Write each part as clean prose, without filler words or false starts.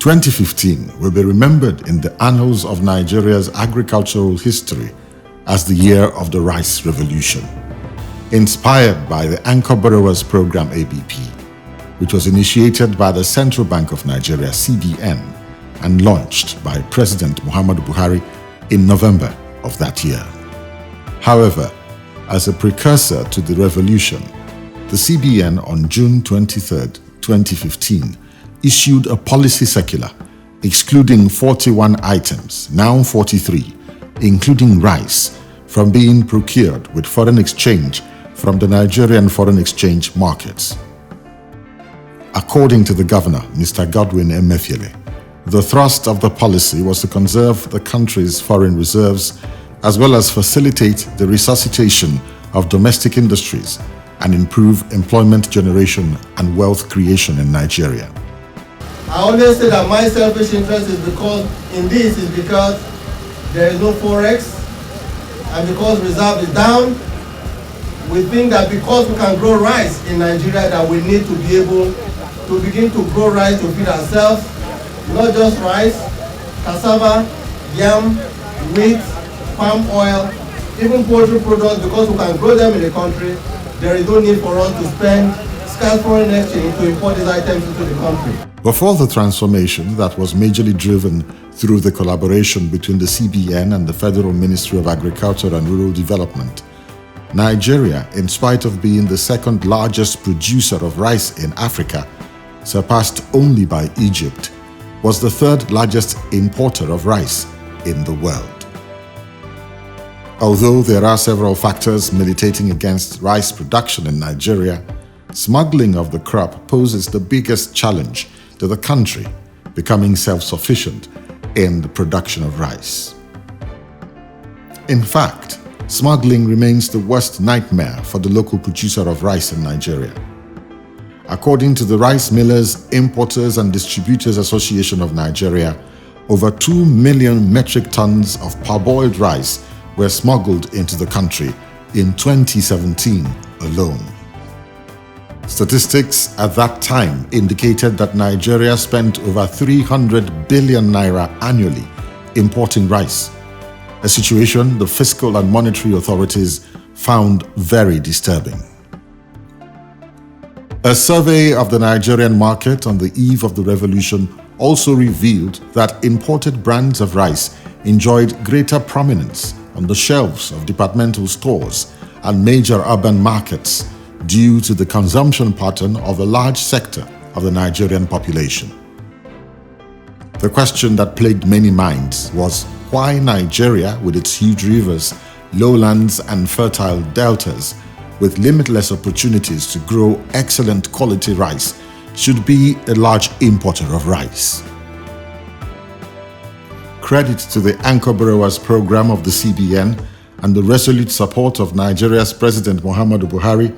2015 will be remembered in the annals of Nigeria's agricultural history as the year of the Rice Revolution, inspired by the Anchor Borrowers Program ABP, which was initiated by the Central Bank of Nigeria CBN and launched by President Muhammadu Buhari in November of that year. However, as a precursor to the revolution, the CBN on June 23, 2015, issued a policy circular excluding 41 items, now 43, including rice, from being procured with foreign exchange from the Nigerian foreign exchange markets. According to the governor, Mr. Godwin Emefiele, the thrust of the policy was to conserve the country's foreign reserves as well as facilitate the resuscitation of domestic industries and improve employment generation and wealth creation in Nigeria. I always say that my selfish interest is because there is no forex and because reserve is down. We think that because we can grow rice in Nigeria that we need to be able to begin to grow rice to feed ourselves, not just rice, cassava, yam, wheat, palm oil, even poultry products. Because we can grow them in the country, there is no need for us to spend scarce foreign exchange to import these items into the country. Before the transformation that was majorly driven through the collaboration between the CBN and the Federal Ministry of Agriculture and Rural Development, Nigeria, in spite of being the second largest producer of rice in Africa, surpassed only by Egypt, was the third largest importer of rice in the world. Although there are several factors militating against rice production in Nigeria, smuggling of the crop poses the biggest challenge to the country becoming self-sufficient in the production of rice. In fact, smuggling remains the worst nightmare for the local producer of rice in Nigeria. According to the Rice Millers, Importers and Distributors Association of Nigeria, over 2 million metric tons of parboiled rice were smuggled into the country in 2017 alone. Statistics at that time indicated that Nigeria spent over 300 billion naira annually importing rice, a situation the fiscal and monetary authorities found very disturbing. A survey of the Nigerian market on the eve of the revolution also revealed that imported brands of rice enjoyed greater prominence on the shelves of departmental stores and major urban markets due to the consumption pattern of a large sector of the Nigerian population. The question that plagued many minds was why Nigeria, with its huge rivers, lowlands and fertile deltas, with limitless opportunities to grow excellent quality rice, should be a large importer of rice. Credit to the Anchor Borrowers Program of the CBN and the resolute support of Nigeria's President Muhammadu Buhari,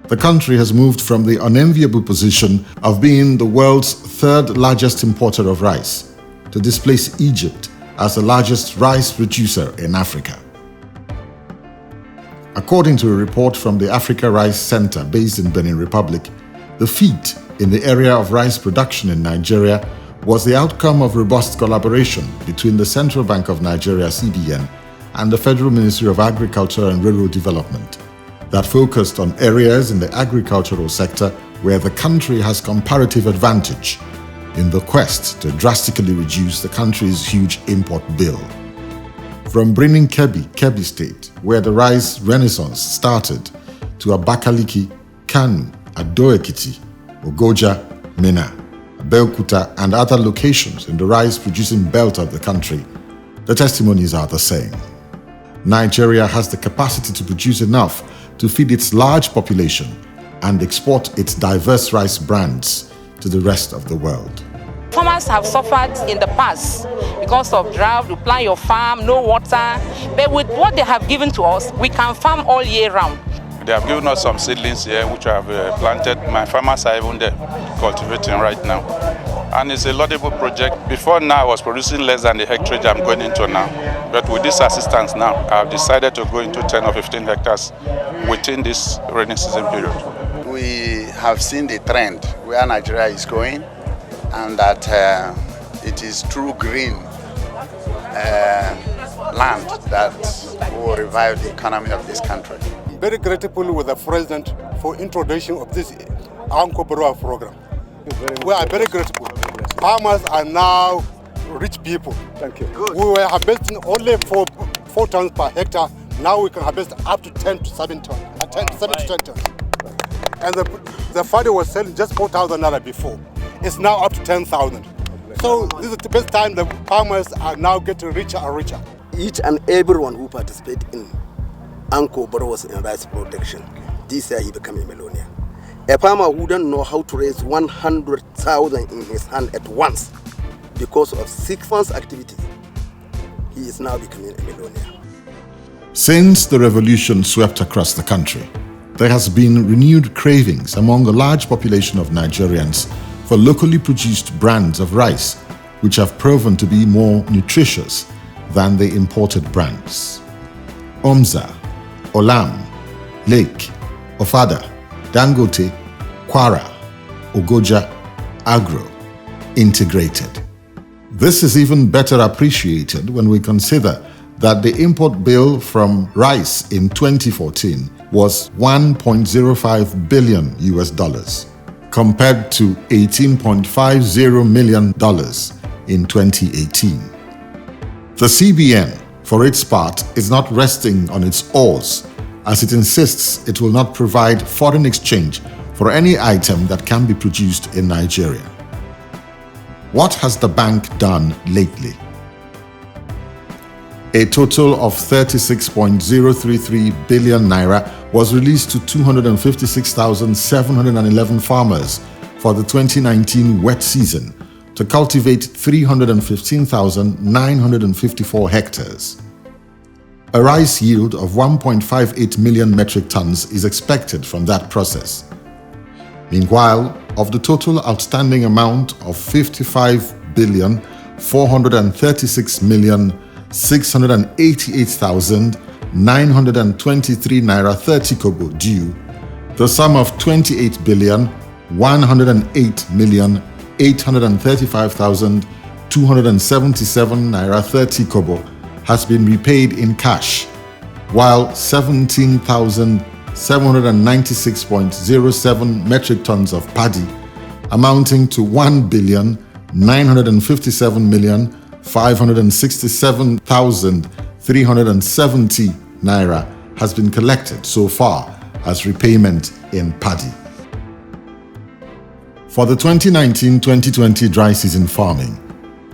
the country has moved from the unenviable position of being the world's third largest importer of rice to displace Egypt as the largest rice producer in Africa. According to a report from the Africa Rice Center based in Benin Republic, the feat in the area of rice production in Nigeria was the outcome of robust collaboration between the Central Bank of Nigeria (CBN) and the Federal Ministry of Agriculture and Rural Development that focused on areas in the agricultural sector where the country has comparative advantage in the quest to drastically reduce the country's huge import bill. From Birnin Kebbi State, where the rice renaissance started, to Abakaliki, Kanu, Ado-Ekiti, Ogoja, Minna, Abeokuta, and other locations in the rice-producing belt of the country, the testimonies are the same. Nigeria has the capacity to produce enough to feed its large population and export its diverse rice brands to the rest of the world. Farmers have suffered in the past because of drought. You plant your farm, no water. But with what they have given to us, we can farm all year round. They have given us some seedlings here which I have planted. My farmers are even there cultivating right now. And it's a laudable project. Before now, I was producing less than the hectare I'm going into now. But with this assistance now, I've decided to go into 10 or 15 hectares within this rainy season period. We have seen the trend where Nigeria is going, and that it it is true green land that will revive the economy of this country. I'm very grateful with the President for introduction of this Anko Barua program. We are very grateful. Farmers are now rich people. Thank you. Good. We were harvesting only 4 tons per hectare. Now we can harvest up to 10 to 7 tons. 7 to 10 tons. And the father was selling just 4,000 naira before. It's now up to 10,000. So this is the best time the farmers are now getting richer and richer. Each and everyone who participates in Anko Barua's in rice production, this year he became a millionaire. A farmer who don't know how to raise 100,000 in his hand at once because of 6 months activity, he is now becoming a millionaire. Since the revolution swept across the country, there has been renewed cravings among a large population of Nigerians for locally produced brands of rice, which have proven to be more nutritious than the imported brands. Omza, Olam, Lake, Ofada, Dangote, Kwara, Ogoja, Agro, integrated. This is even better appreciated when we consider that the import bill from rice in 2014 was $1.05 billion compared to $18.50 million in 2018. The CBN, for its part, is not resting on its oars, as it insists it will not provide foreign exchange for any item that can be produced in Nigeria. What has the bank done lately? A total of 36.033 billion naira was released to 256,711 farmers for the 2019 wet season to cultivate 315,954 hectares. A rice yield of 1.58 million metric tons is expected from that process. Meanwhile, of the total outstanding amount of 55,436,688,923 naira 30 kobo due, the sum of 28,108,835,277 naira 30 kobo has been repaid in cash, while 17,796.07 metric tons of paddy, amounting to 1,957,567,370 naira has been collected so far as repayment in paddy. For the 2019-2020 dry season farming,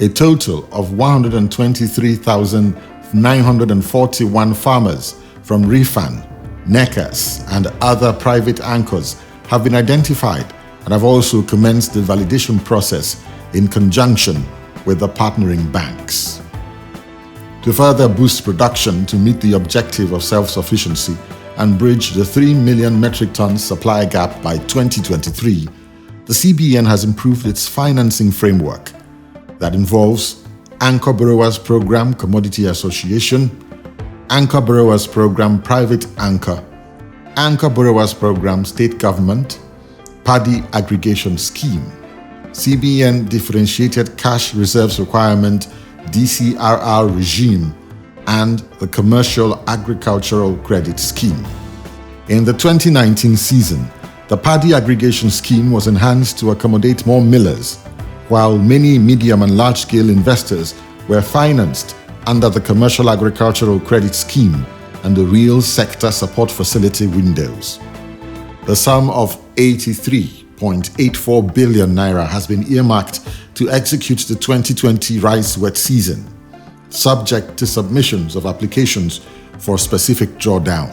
a total of 123,941 farmers from Rifan, NECAS, and other private anchors have been identified and have also commenced the validation process in conjunction with the partnering banks. To further boost production to meet the objective of self-sufficiency and bridge the 3 million metric ton supply gap by 2023, the CBN has improved its financing framework that involves Anchor Borrowers Program Commodity Association, Anchor Borrowers Program Private Anchor, Anchor Borrowers Program State Government, Paddy Aggregation Scheme, CBN Differentiated Cash Reserves Requirement DCRR Regime, and the Commercial Agricultural Credit Scheme. In the 2019 season, the Paddy Aggregation Scheme was enhanced to accommodate more millers, while many medium and large-scale investors were financed under the Commercial Agricultural Credit Scheme and the Real Sector Support Facility windows. The sum of 83.84 billion naira has been earmarked to execute the 2020 rice wet season, subject to submissions of applications for specific drawdown.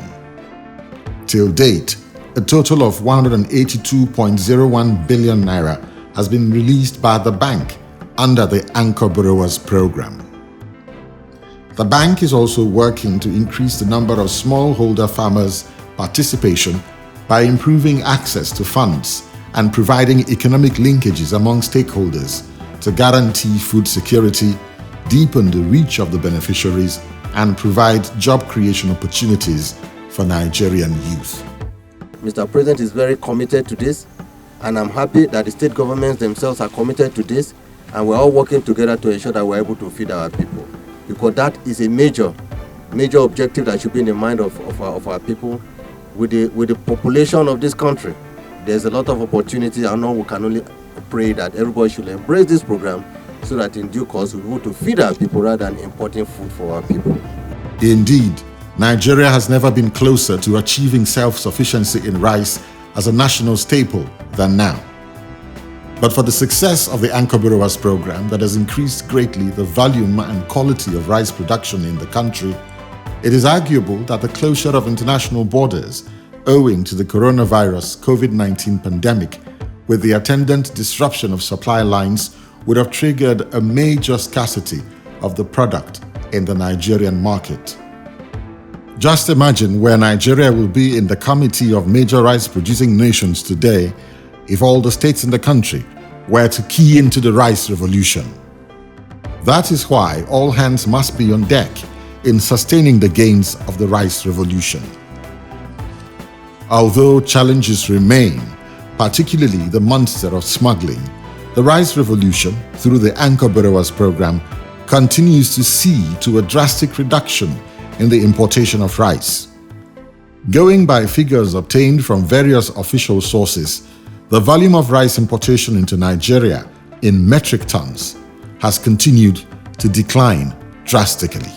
Till date, a total of 182.01 billion naira has been released by the bank under the Anchor Borrowers Program. The bank is also working to increase the number of smallholder farmers' participation by improving access to funds and providing economic linkages among stakeholders to guarantee food security, deepen the reach of the beneficiaries, and provide job creation opportunities for Nigerian youth. Mr. President is very committed to this, and I'm happy that the state governments themselves are committed to this. and we're all working together to ensure that we're able to feed our people, because that is a major objective that should be in the mind of our people. With the population of this country, there's a lot of opportunity. I know we can only pray that everybody should embrace this program so that in due course we'll be able to feed our people rather than importing food for our people. Indeed, Nigeria has never been closer to achieving self-sufficiency in rice as a national staple than now. But for the success of the Anchor Borrowers program that has increased greatly the volume and quality of rice production in the country, it is arguable that the closure of international borders owing to the coronavirus COVID-19 pandemic with the attendant disruption of supply lines would have triggered a major scarcity of the product in the Nigerian market. Just imagine where Nigeria will be in the committee of major rice-producing nations today if all the states in the country were to key into the rice revolution. That is why all hands must be on deck in sustaining the gains of the rice revolution. Although challenges remain, particularly the monster of smuggling, the rice revolution, through the Anchor Borrowers program, continues to see to a drastic reduction in the importation of rice. Going by figures obtained from various official sources, the volume of rice importation into Nigeria in metric tons has continued to decline drastically.